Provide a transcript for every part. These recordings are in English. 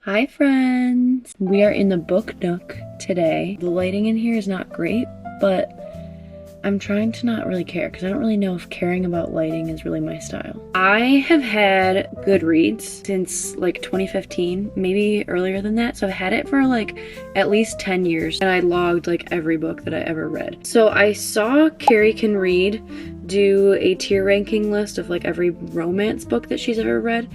Hi friends! We are in the book nook today. The lighting in here is not great, but I'm trying to not really care because I don't really know if caring about lighting is really my style. I have had Goodreads since like 2015, maybe earlier than that. So I've had it for like at least 10 years and I logged like every book that I ever read. So I saw Carrie Can Read do a tier ranking list of like every romance book that she's ever read.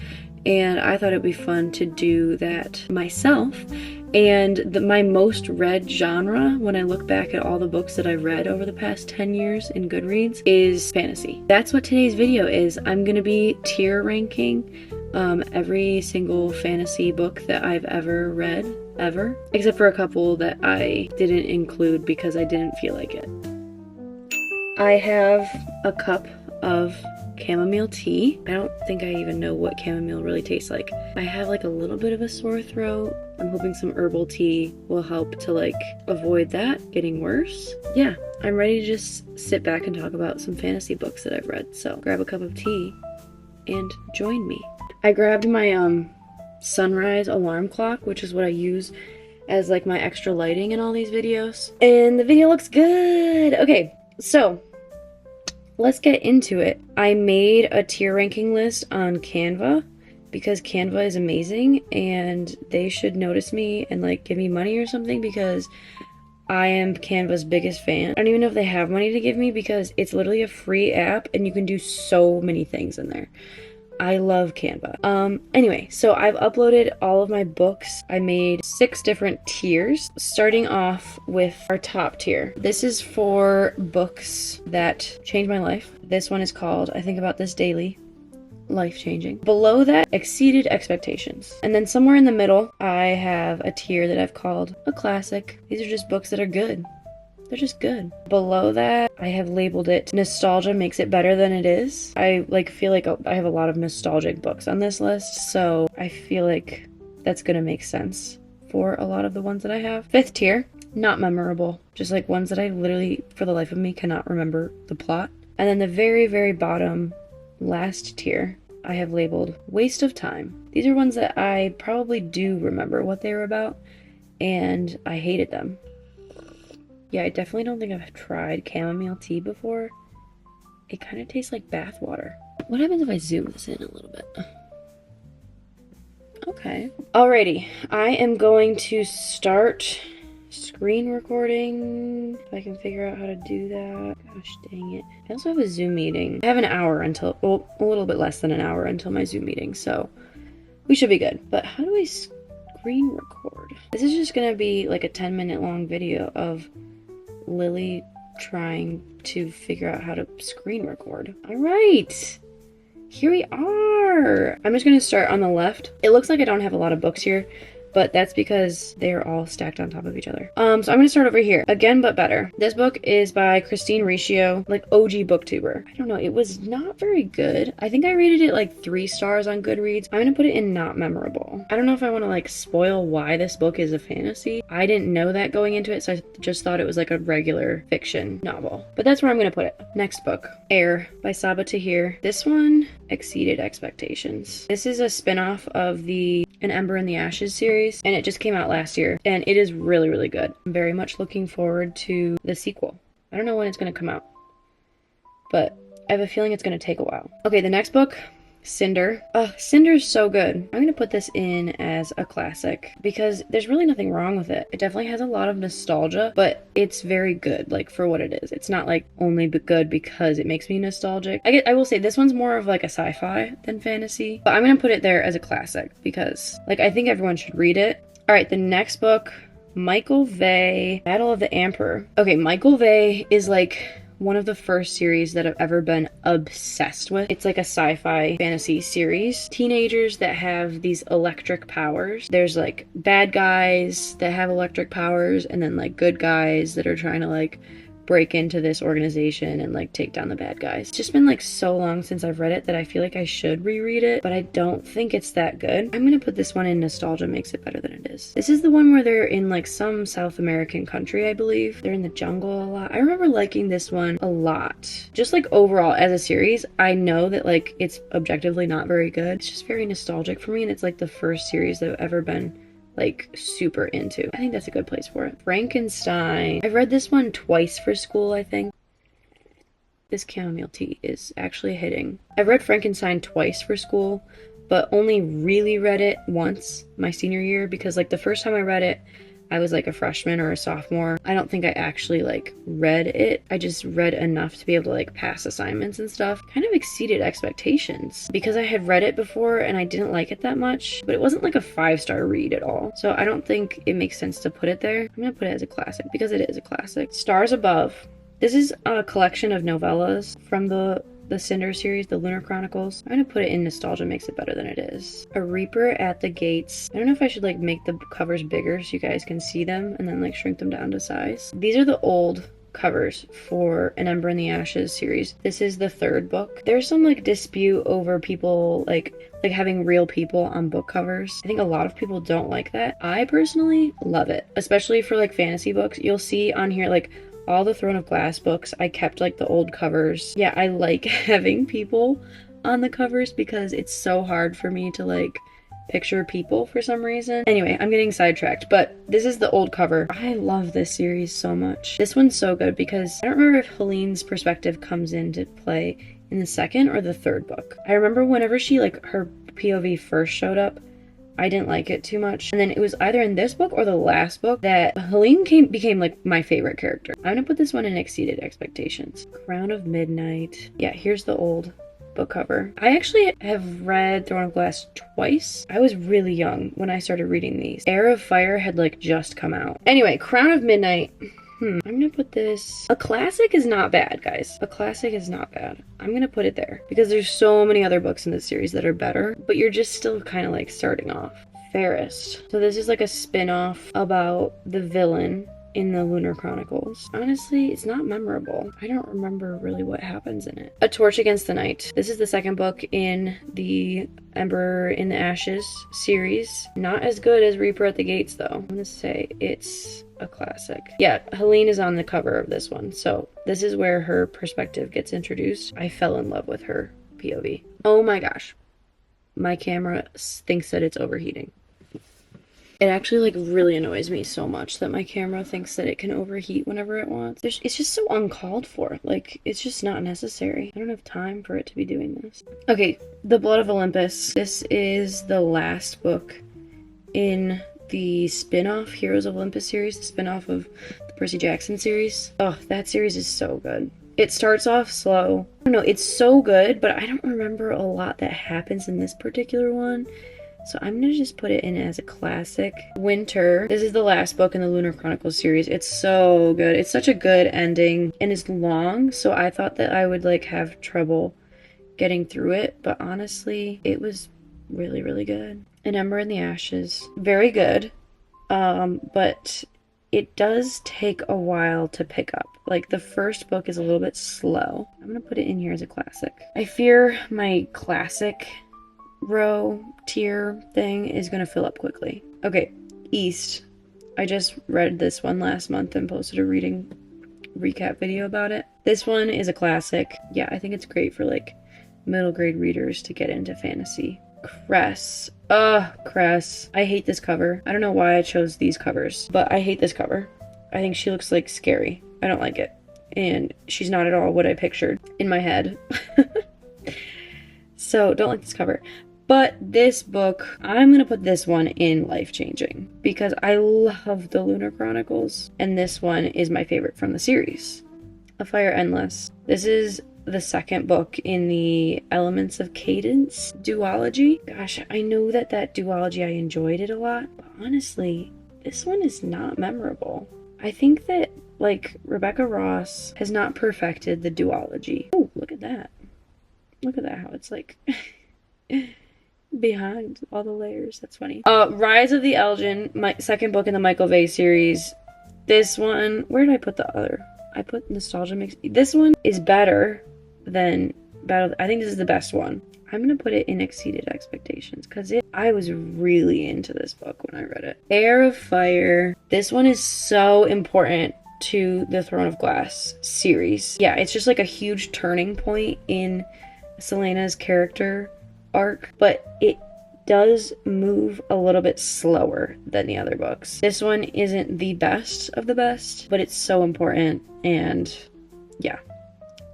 And I thought it'd be fun to do that myself. And my most read genre, when I look back at all the books that I've read over the past 10 years in Goodreads, is fantasy. That's what today's video is. I'm gonna be tier ranking every single fantasy book that I've ever read, ever. Except for a couple that I didn't include because I didn't feel like it. I have a cup of chamomile tea. I don't think I even know what chamomile really tastes like. I have like a little bit of a sore throat. I'm hoping some herbal tea will help to like avoid that getting worse. Yeah, I'm ready to just sit back and talk about some fantasy books that I've read. So grab a cup of tea and join me. I grabbed my sunrise alarm clock, which is what I use as like my extra lighting in all these videos. And the video looks good. Okay, so let's get into it. I made a tier ranking list on Canva because Canva is amazing and they should notice me and like give me money or something because I am Canva's biggest fan. I don't even know if they have money to give me because it's literally a free app and you can do so many things in there. I love Canva. Anyway, so I've uploaded all of my books. I made 6 different tiers, starting off with our top tier. This is for books that changed my life. This one is called I Think About This Daily. Life-changing. Below that, exceeded expectations. And then somewhere in the middle, I have a tier that I've called a classic. These are just books that are good. They're just good. Below that, I have labeled it Nostalgia Makes It Better Than It Is. I feel like I have a lot of nostalgic books on this list, so I feel like that's gonna make sense for a lot of the ones that I have. 5th tier, not memorable. Just like ones that I literally, for the life of me, cannot remember the plot. And then the very, very bottom, last tier, I have labeled Waste of Time. These are ones that I probably do remember what they were about, and I hated them. Yeah, I definitely don't think I've tried chamomile tea before. It kind of tastes like bath water. What happens if I zoom this in a little bit? Okay. Alrighty, I am going to start screen recording. If I can figure out how to do that. Gosh dang it. I also have a Zoom meeting. I have an hour until, well, a little bit less than an hour until my Zoom meeting, so we should be good. But how do I screen record? This is just gonna be like a 10-minute long video of Lily trying to figure out how to screen record. All right, here we are. I'm just gonna start on the left. It looks like I don't have a lot of books here, but that's because they're all stacked on top of each other. So I'm gonna start over here. Again, but better. This book is by Christine Riccio, like OG booktuber. I don't know, it was not very good. I think I rated it like 3 stars on Goodreads. I'm gonna put it in not memorable. I don't know if I wanna like spoil why this book is a fantasy. I didn't know that going into it, so I just thought it was like a regular fiction novel. But that's where I'm gonna put it. Next book, Air by Saba Tahir. This one exceeded expectations. This is a spin-off of the An Ember in the Ashes series, and it just came out last year, and it is really, really good. I'm very much looking forward to the sequel. I don't know when it's going to come out, but I have a feeling it's going to take a while. Okay, the next book, Cinder. Cinder's so good. I'm going to put this in as a classic because there's really nothing wrong with it. It definitely has a lot of nostalgia, but it's very good, like, for what it is. It's not like only good because it makes me nostalgic. I will say this one's more of like a sci-fi than fantasy, but I'm going to put it there as a classic because like I think everyone should read it. All right, the next book, Michael Vey, Battle of the Emperor. Okay, Michael Vey is like one of the first series that I've ever been obsessed with. It's like a sci-fi fantasy series. Teenagers that have these electric powers. There's like bad guys that have electric powers and then like good guys that are trying to like break into this organization and like take down the bad guys. It's just been like so long since I've read it that I feel like I should reread it, but I don't think it's that good. I'm gonna put this one in nostalgia makes it better than it is. This is the one where they're in like some South American country, I believe. They're in the jungle a lot. I remember liking this one a lot. Just like overall as a series, I know that like it's objectively not very good. It's just very nostalgic for me, and it's like the first series that I've ever been like super into. I think that's a good place for it. Frankenstein. I've read this one twice for school, I think. This chamomile tea is actually hitting. I've read Frankenstein twice for school, but only really read it once my senior year, because like the first time I read it, I was like a freshman or a sophomore. I don't think I actually like read it. I just read enough to be able to like pass assignments and stuff. Kind of exceeded expectations because I had read it before and I didn't like it that much, but it wasn't like a 5-star read at all. So I don't think it makes sense to put it there. I'm gonna put it as a classic because it is a classic. Stars Above. This is a collection of novellas from the Cinder series, the Lunar Chronicles. I'm gonna put it in nostalgia makes it better than it is. A Reaper at the Gates. I don't know if I should like make the covers bigger so you guys can see them and then like shrink them down to size. These are the old covers for An Ember in the Ashes series. This is the 3rd book. There's some like dispute over people like having real people on book covers. I think a lot of people don't like that. I personally love it, especially for like fantasy books. You'll see on here like all the Throne of Glass books, I kept like the old covers. Yeah, I like having people on the covers because it's so hard for me to like picture people for some reason. Anyway, I'm getting sidetracked, but this is the old cover. I love this series so much. This one's so good because I don't remember if Helene's perspective comes into play in the 2nd or the 3rd book. I remember whenever she like her POV first showed up, I didn't like it too much. And then it was either in this book or the last book that Helene became like my favorite character. I'm gonna put this one in exceeded expectations. Crown of Midnight. Yeah, here's the old book cover. I actually have read Throne of Glass twice. I was really young when I started reading these. Heir of Fire had like just come out. Anyway, Crown of Midnight. I'm gonna put this... A classic is not bad, guys. A classic is not bad. I'm gonna put it there because there's so many other books in this series that are better, but you're just still kind of like starting off. Fairest. So this is like a spin-off about the villain in the Lunar Chronicles. Honestly, it's not memorable. I don't remember really what happens in it. A Torch Against the Night. This is the 2nd book in the Ember in the Ashes series. Not as good as Reaper at the Gates though. I'm gonna say it's a classic. Yeah, Helene is on the cover of this one, so this is where her perspective gets introduced. I fell in love with her POV. Oh my gosh. My camera thinks that it's overheating. It actually like really annoys me so much that my camera thinks that it can overheat whenever it wants. It's just so uncalled for. Like, it's just not necessary. I don't have time for it to be doing this. Okay, The Blood of Olympus. This is the last book in the spin-off Heroes of Olympus series, the spin-off of the Percy Jackson series. Oh, that series is so good. It starts off slow. I don't know, it's so good, but I don't remember a lot that happens in this particular one. So I'm gonna just put it in as a classic. Winter. This is the last book in the Lunar Chronicles series. It's so good. It's such a good ending, and it's long, so I thought that I would like have trouble getting through it, but honestly, it was really, really good. An Ember in the Ashes. Very good, but it does take a while to pick up. Like, the first book is a little bit slow. I'm gonna put it in here as a classic. I fear my classic row tier thing is gonna fill up quickly. Okay, East. I just read this one last month and posted a reading recap video about it. This one is a classic. Yeah, I think it's great for like middle grade readers to get into fantasy. Cress. Cress. I hate this cover. I don't know why I chose these covers, but I hate this cover. I think she looks like scary. I don't like it. And she's not at all what I pictured in my head. So don't like this cover. But this book, I'm gonna put this one in life-changing because I love the Lunar Chronicles, and this one is my favorite from the series. A Fire Endless. This is the 2nd book in the Elements of Cadence duology. Gosh, I know that duology, I enjoyed it a lot, but honestly, this one is not memorable. I think that, like, Rebecca Ross has not perfected the duology. Oh, look at that. Look at that, how it's like... behind all the layers. That's funny. Rise of the Elgin, my 2nd book in the Michael Vey series. This one, where did I put the other? I put nostalgia mix. This one is better than Battle. I think this is the best one. I'm gonna put it in exceeded expectations because I was really into this book when I read it. Heir of Fire. This one is so important to the Throne of Glass series. Yeah, it's just like a huge turning point in Celaena's character arc, but it does move a little bit slower than the other books. This one isn't the best of the best, but it's so important, and yeah.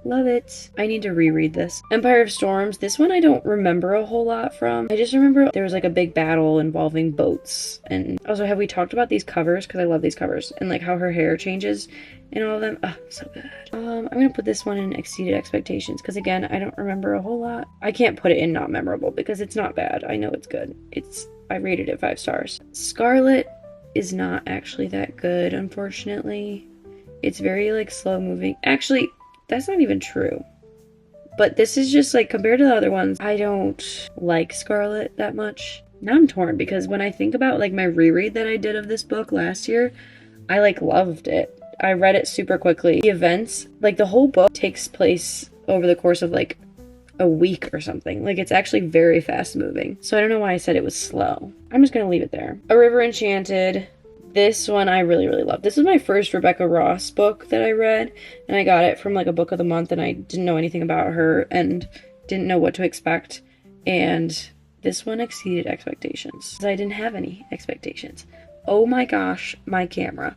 Love it. I need to reread this. Empire of Storms. This one I don't remember a whole lot from. I just remember there was like a big battle involving boats. And also, have we talked about these covers? Because I love these covers. And like how her hair changes in all of them. Oh, so good. I'm going to put this one in exceeded expectations. Because again, I don't remember a whole lot. I can't put it in not memorable because it's not bad. I know it's good. I rated it 5 stars. Scarlet is not actually that good, unfortunately. It's very like slow moving. Actually, that's not even true. But this is just like, compared to the other ones, I don't like Scarlet that much. Now I'm torn because when I think about like my reread that I did of this book last year, I like loved it. I read it super quickly. The events, like the whole book takes place over the course of like a week or something. Like it's actually very fast moving. So I don't know why I said it was slow. I'm just gonna leave it there. A River Enchanted. This one I really, really love. This is my first Rebecca Ross book that I read, and I got it from like a book of the month, and I didn't know anything about her and didn't know what to expect. And this one exceeded expectations. I didn't have any expectations. Oh my gosh, my camera.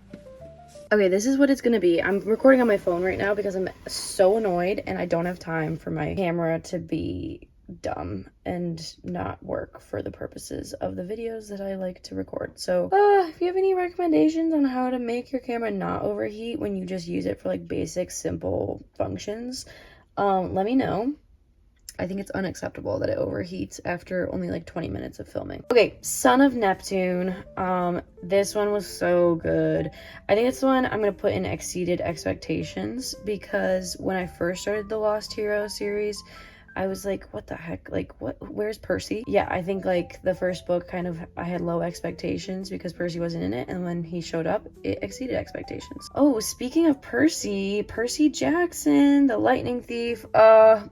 Okay, this is what it's gonna be. I'm recording on my phone right now because I'm so annoyed and I don't have time for my camera to be dumb and not work for the purposes of the videos that I like to record. So if you have any recommendations on how to make your camera not overheat when you just use it for like basic simple functions, let me know. I think it's unacceptable that it overheats after only like 20 minutes of filming. Okay, Son of Neptune. This one was so good. I think it's the one I'm gonna put in exceeded expectations because when I first started the Lost Hero series, I was like, what the heck? Like, where's Percy? Yeah, I think like the first book I had low expectations because Percy wasn't in it. And when he showed up, it exceeded expectations. Oh, speaking of Percy Jackson, the Lightning Thief.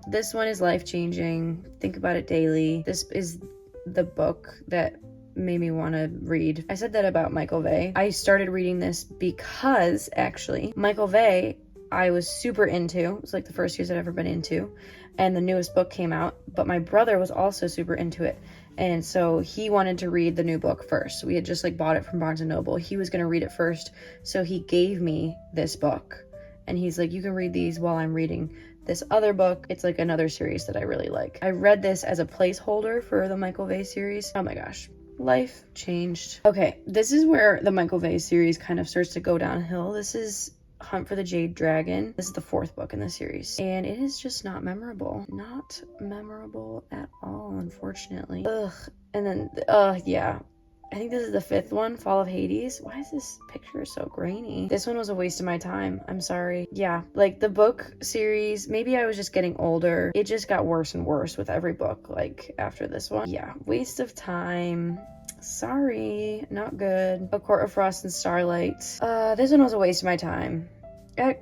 This one is life-changing. Think about it daily. This is the book that made me want to read. I said that about Michael Vey. I started reading this because actually Michael Vey, I was super into. It was like the first series I'd ever been into. And the newest book came out, but my brother was also super into it. And so he wanted to read the new book first. We had just like bought it from Barnes & Noble. He was going to read it first. So he gave me this book. And he's like, you can read these while I'm reading this other book. It's like another series that I really like. I read this as a placeholder for the Michael Vey series. Oh my gosh. Life changed. Okay, this is where the Michael Vey series kind of starts to go downhill. This is Hunt for the Jade Dragon. This is the 4th book in the series, and it is just not memorable. Not memorable at all, unfortunately. Ugh. And then, yeah. I think this is the 5th one, Fall of Hades. Why is this picture so grainy? This one was a waste of my time. I'm sorry. Yeah, like the book series, maybe I was just getting older. It just got worse and worse with every book, like after this one. Yeah, waste of time. Sorry, not good. A Court of Frost and Starlight. This one was a waste of my time. I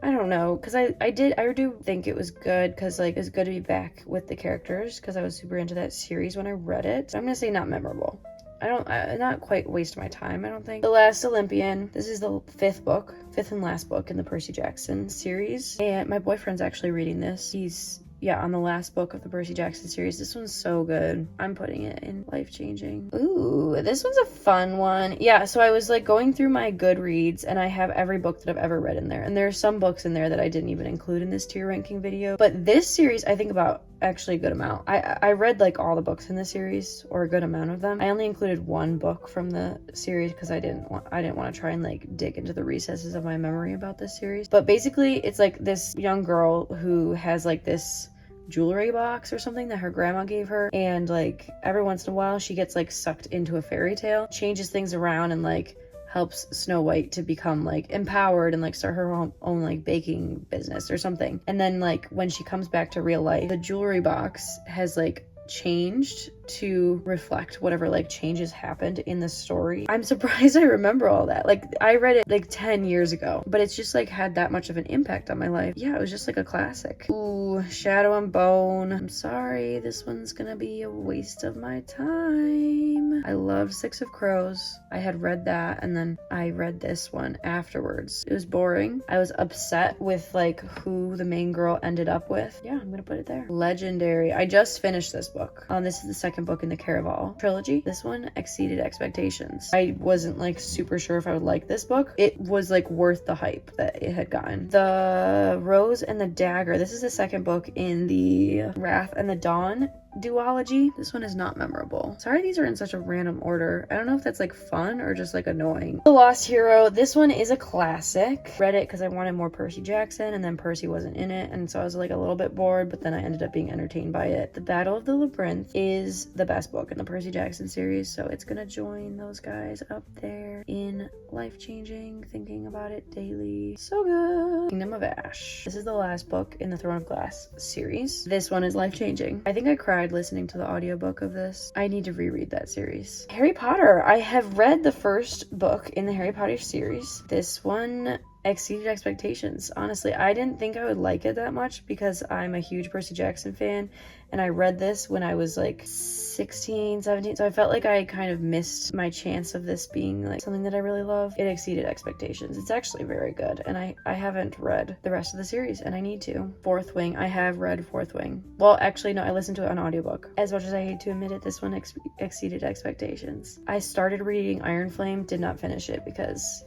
don't know, because I do think it was good, because like it's good to be back with the characters, because I was super into that series when I read it. So I'm gonna say not memorable. Not quite waste my time, I don't think. The Last Olympian. This is the 5th and last book in the Percy Jackson series, and my boyfriend's actually reading this. He's on the last book of the Percy Jackson series. This one's so good. I'm putting it in life-changing. Ooh, this one's a fun one. Yeah, so I was like going through my Goodreads and I have every book that I've ever read in there. And there are some books in there that I didn't even include in this tier ranking video. But this series, I think about actually a good amount. I read like all the books in the series, or a good amount of them. I only included one book from the series because I didn't want to try and like dig into the recesses of my memory about this series. But basically, it's like this young girl who has like this jewelry box or something that her grandma gave her, and like every once in a while she gets like sucked into a fairy tale, changes things around, and like helps Snow White to become like empowered and like start her own like baking business or something. And then like when she comes back to real life, the jewelry box has like changed to reflect whatever like changes happened in the story. I'm surprised I remember all that. Like I read it like 10 years ago, but it's just like had that much of an impact on my life. Yeah, it was just like a classic. Ooh, Shadow and Bone. I'm sorry, this one's gonna be a waste of my time. I loved Six of Crows. I had read that and then I read this one afterwards. It was boring. I was upset with like who the main girl ended up with. Yeah, I'm gonna put it there. Legendary. I just finished this book. This is the second book in the Caraval trilogy. This one exceeded expectations. I wasn't like super sure if I would like this book. It was like worth the hype that it had gotten. The Rose and the Dagger. This is the second book in the Wrath and the Dawn duology. This one is not memorable. Sorry these are in such a random order. I don't know if that's like fun or just like annoying. The Lost Hero. This one is a classic. Read it because I wanted more Percy Jackson and then Percy wasn't in it and so I was like a little bit bored, but then I ended up being entertained by it. The Battle of the Labyrinth is the best book in the Percy Jackson series, so it's gonna join those guys up there in life-changing, thinking about it daily. So good. Kingdom of Ash. This is the last book in the Throne of Glass series. This one is life-changing. I think I cried listening to the audiobook of this. I need to reread that series. Harry Potter. I have read the first book in the Harry Potter series. This one exceeded expectations. Honestly, I didn't think I would like it that much because I'm a huge Percy Jackson fan and I read this when I was like 16, 17, so I felt like I kind of missed my chance of this being like something that I really love. It exceeded expectations. It's actually very good and I haven't read the rest of the series and I need to. Fourth Wing. I have read Fourth Wing. Well, actually no, I listened to it on audiobook. As much as I hate to admit it, this one exceeded expectations. I started reading Iron Flame, did not finish it because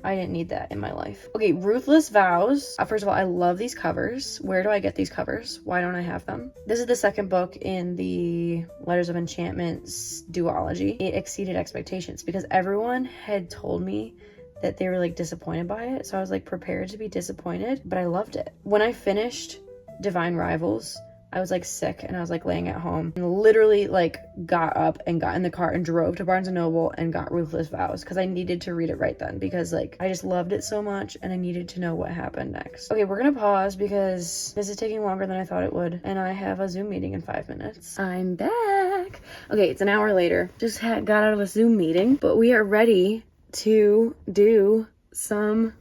I didn't need that in my life. Okay, Ruthless Vows. First of all, I love these covers. Where do I get these covers? Why don't I have them? This is the second book in the Letters of Enchantment duology. It exceeded expectations because everyone had told me that they were like disappointed by it. So I was like prepared to be disappointed, but I loved it. When I finished Divine Rivals, I was like sick and I was like laying at home and literally like got up and got in the car and drove to Barnes & Noble and got Ruthless Vows because I needed to read it right then because like I just loved it so much and I needed to know what happened next. Okay, we're gonna pause because this is taking longer than I thought it would and I have a Zoom meeting in 5 minutes. I'm back. Okay, it's an hour later. Just got out of a Zoom meeting, but we are ready to do some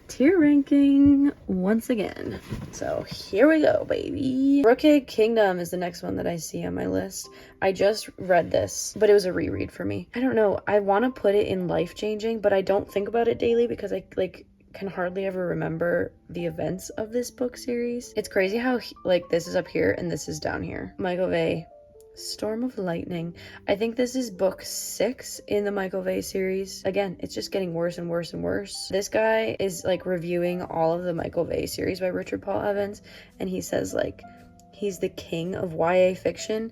tier ranking once again. So here we go, baby. Crooked Kingdom is the next one that I see on my list. I just read this, but it was a reread for me. I don't know. I want to put it in life-changing, but I don't think about it daily because I like can hardly ever remember the events of this book series. It's crazy how like this is up here and this is down here. Michael Vey. Storm of Lightning. I think this is book 6 in the Michael Vey series. Again, it's just getting worse and worse and worse. This guy is like reviewing all of the Michael Vey series by Richard Paul Evans, and he says like he's the king of YA fiction.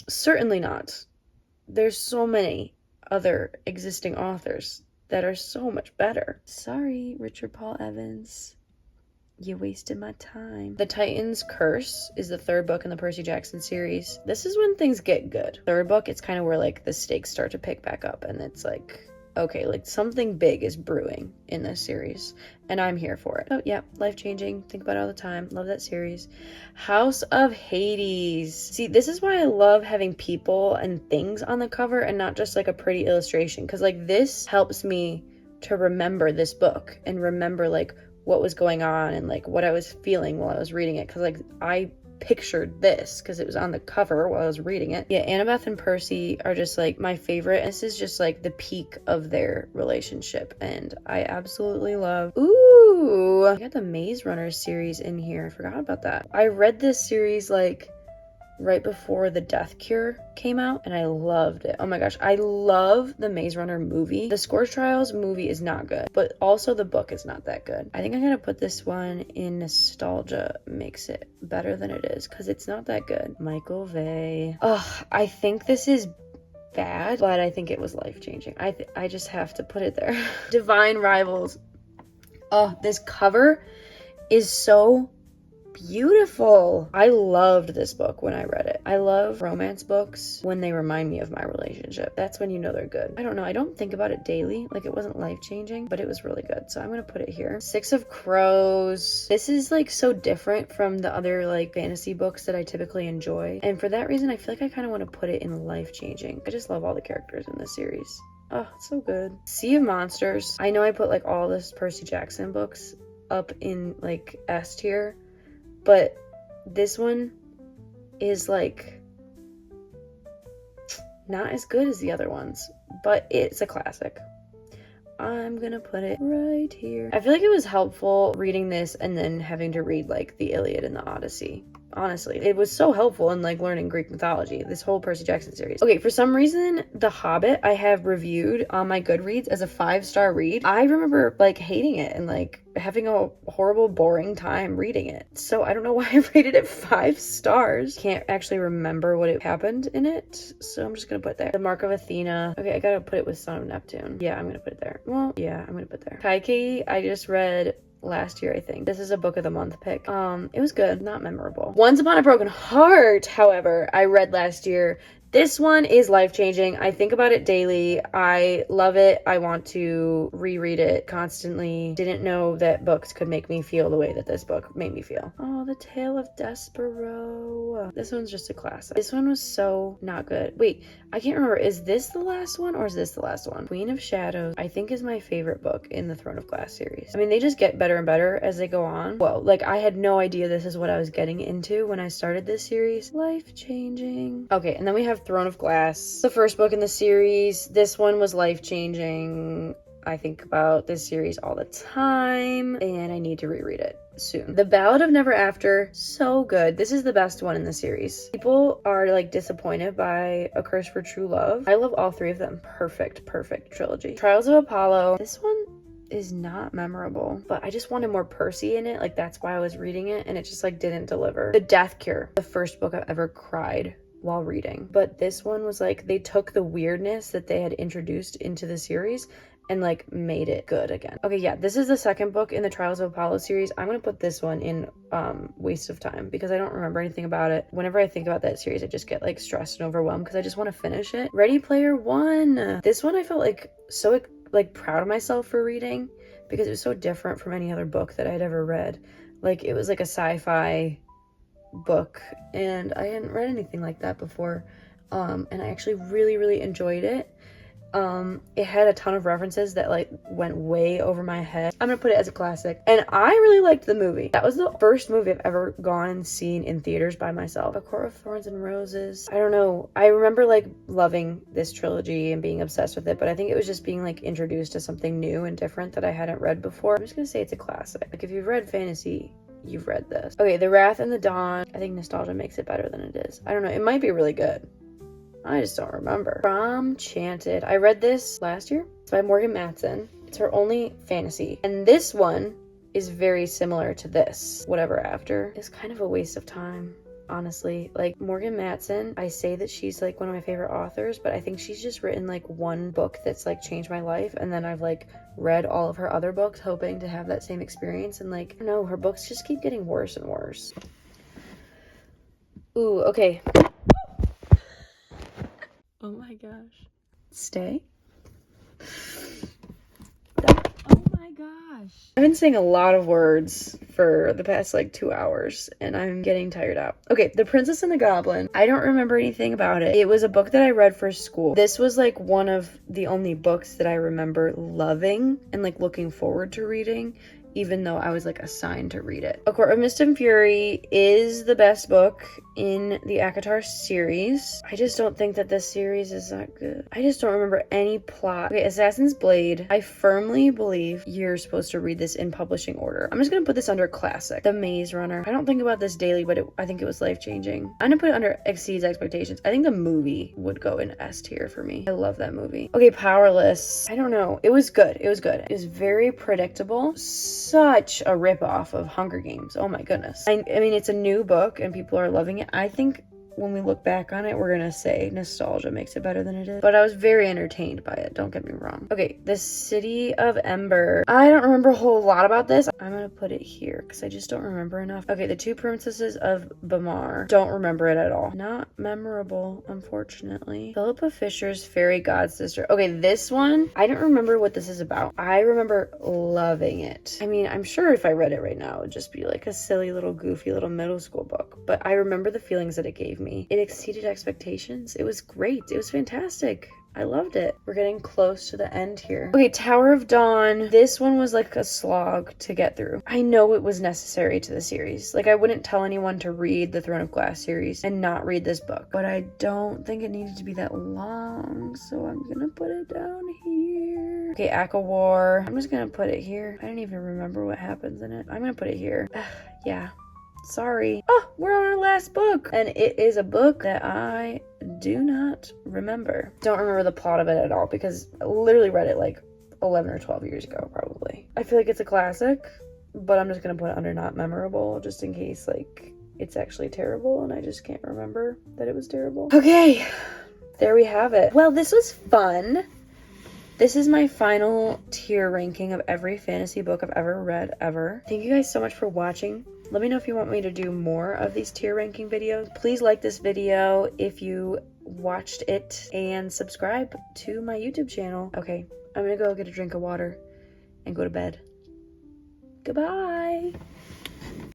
Certainly not. There's so many other existing authors that are so much better. Sorry, Richard Paul Evans. You wasted my time. The Titan's Curse is the third book in the Percy Jackson series. This is when things get good. Third book, it's kind of where like the stakes start to pick back up and it's like, okay, like something big is brewing in this series and I'm here for it. Oh yeah, life-changing. Think about it all the time. Love that series. House of Hades. See, this is why I love having people and things on the cover and not just like a pretty illustration, because like this helps me to remember this book and remember like what was going on and like what I was feeling while I was reading it, because like I pictured this because it was on the cover while I was reading it. Yeah, Annabeth and Percy are just like my favorite. This is just like the peak of their relationship and I absolutely love. Ooh, I got the Maze Runner series in here. I forgot about that. I read this series like right before The Death Cure came out and I loved it. Oh my gosh, I love the Maze Runner movie. The Scourge Trials movie is not good, but also the book is not that good. I think I'm gonna put this one in nostalgia makes it better than it is because it's not that good. Michael Vey. Oh, I think this is bad, but I think it was life-changing. I just have to put it there. Divine Rivals. Oh, this cover is so beautiful. I loved this book when I read it. I love romance books when they remind me of my relationship. That's when you know they're good. I don't know. I don't think about it daily. Like, it wasn't life-changing, but it was really good. So I'm gonna put it here. Six of Crows. This is like so different from the other like fantasy books that I typically enjoy. And for that reason, I feel like I kind of want to put it in life-changing. I just love all the characters in this series. Oh, it's so good. Sea of Monsters. I know I put like all this Percy Jackson books up in like S tier, but this one is like not as good as the other ones, but it's a classic. I'm gonna put it right here. I feel like it was helpful reading this and then having to read like the Iliad and the Odyssey. Honestly, it was so helpful in like learning Greek mythology, this whole Percy Jackson series. Okay, for some reason, The Hobbit I have reviewed on my Goodreads as a 5-star read. I remember like hating it and like having a horrible, boring time reading it. So I don't know why I rated it 5 stars. Can't actually remember what happened in it, so I'm just gonna put it there. The Mark of Athena. Okay, I gotta put it with Son of Neptune. Yeah, I'm gonna put it there. Well, yeah, I'm gonna put it there. Kaikeyi, I just read last year, I think. This is a book of the month pick. It was good, not memorable. Once Upon a Broken Heart, however, I read last year. This one is life-changing. I think about it daily. I love it. I want to reread it constantly. Didn't know that books could make me feel the way that this book made me feel. Oh, The Tale of Despero. This one's just a classic. This one was so not good. Wait, I can't remember. Is this the last one or is this the last one? Queen of Shadows, I think, is my favorite book in the Throne of Glass series. I mean, they just get better and better as they go on. Well, like, I had no idea this is what I was getting into when I started this series. Life-changing. Okay, and then we have Throne of Glass, the first book in the series. This one was life-changing. I think about this series all the time, and I need to reread it soon. The Ballad of Never After, so good. This is the best one in the series. People are like disappointed by A Curse for True Love. I love all 3 of them. Perfect trilogy. Trials of Apollo. This one is not memorable, but I just wanted more Percy in it. Like, that's why I was reading it, and it just like didn't deliver. The Death Cure, the first book I've ever cried while reading, but this one was like, they took the weirdness that they had introduced into the series and like made it good again. Okay, yeah, this is the second book in the Trials of Apollo series. I'm gonna put this one in waste of time because I don't remember anything about it. Whenever I think about that series, I just get like stressed and overwhelmed because I just want to finish it. Ready Player One. This one I felt like so like proud of myself for reading because it was so different from any other book that I'd ever read. Like, it was like a sci-fi book and I hadn't read anything like that before, and I actually really enjoyed it. It had a ton of references that like went way over my head. I'm gonna put it as a classic, and I really liked the movie. That was the first movie I've ever gone and seen in theaters by myself. A Court of Thorns and Roses. I don't know, I remember like loving this trilogy and being obsessed with it, but I think it was just being like introduced to something new and different that I hadn't read before. I'm just gonna say it's a classic. Like, if you've read fantasy, you've read this. Okay, The Wrath and the Dawn. I think nostalgia makes it better than it is. I don't know, it might be really good. I just don't remember. From Chanted. I read this last year. It's by Morgan Matson. It's her only fantasy. And this one is very similar to this. Whatever After is kind of a waste of time, honestly. Like, Morgan Matson, I say that she's like one of my favorite authors, but I think she's just written like one book that's like changed my life, and then I've like read all of her other books hoping to have that same experience, and like, no, her books just keep getting worse and worse. Ooh, okay. Oh my gosh. Stay. Oh my gosh. I've been saying a lot of words for the past like 2 hours and I'm getting tired out. Okay, The Princess and the Goblin. I don't remember anything about it. It was a book that I read for school. This was like one of the only books that I remember loving and like looking forward to reading, even though I was like assigned to read it. A Court of Mist and Fury is the best book in the ACOTAR series. I just don't think that this series is that good. I just don't remember any plot. Okay, Assassin's Blade. I firmly believe you're supposed to read this in publishing order. I'm just gonna put this under classic. The Maze Runner. I don't think about this daily, but I think it was life-changing. I'm gonna put it under exceeds expectations. I think the movie would go in S tier for me. I love that movie. Okay, Powerless. I don't know. It was good. It was good. It was very predictable. Such a ripoff of Hunger Games. Oh my goodness. I mean, it's a new book and people are loving it. I think when we look back on it, we're gonna say nostalgia makes it better than it is. But I was very entertained by it, don't get me wrong. Okay, the City of Ember. I don't remember a whole lot about this. I'm gonna put it here because I just don't remember enough. Okay, the Two Princesses of Bamar. Don't remember it at all. Not memorable, unfortunately. Philippa Fisher's Fairy Godsister. Okay, this one, I don't remember what this is about. I remember loving it. I mean, I'm sure if I read it right now, it would just be like a silly little goofy little middle school book. But I remember the feelings that it gave me. It exceeded expectations. It was great. It was fantastic. I loved it. We're getting close to the end here. Okay, Tower of Dawn. This one was like a slog to get through. I know it was necessary to the series. Like, I wouldn't tell anyone to read the Throne of Glass series and not read this book. But I don't think it needed to be that long, so I'm gonna put it down here. Okay, Aqua War. I'm just gonna put it here. I don't even remember what happens in it. I'm gonna put it here. Yeah. Sorry. Oh, we're on our last book. And it is a book that I do not remember. Don't remember the plot of it at all because I literally read it like 11 or 12 years ago, probably. I feel like it's a classic, but I'm just gonna put it under not memorable just in case like it's actually terrible and I just can't remember that it was terrible. Okay, there we have it. Well, this was fun. This is my final tier ranking of every fantasy book I've ever read, ever. Thank you guys so much for watching. Let me know if you want me to do more of these tier ranking videos. Please like this video if you watched it and subscribe to my YouTube channel. Okay, I'm gonna go get a drink of water and go to bed. Goodbye.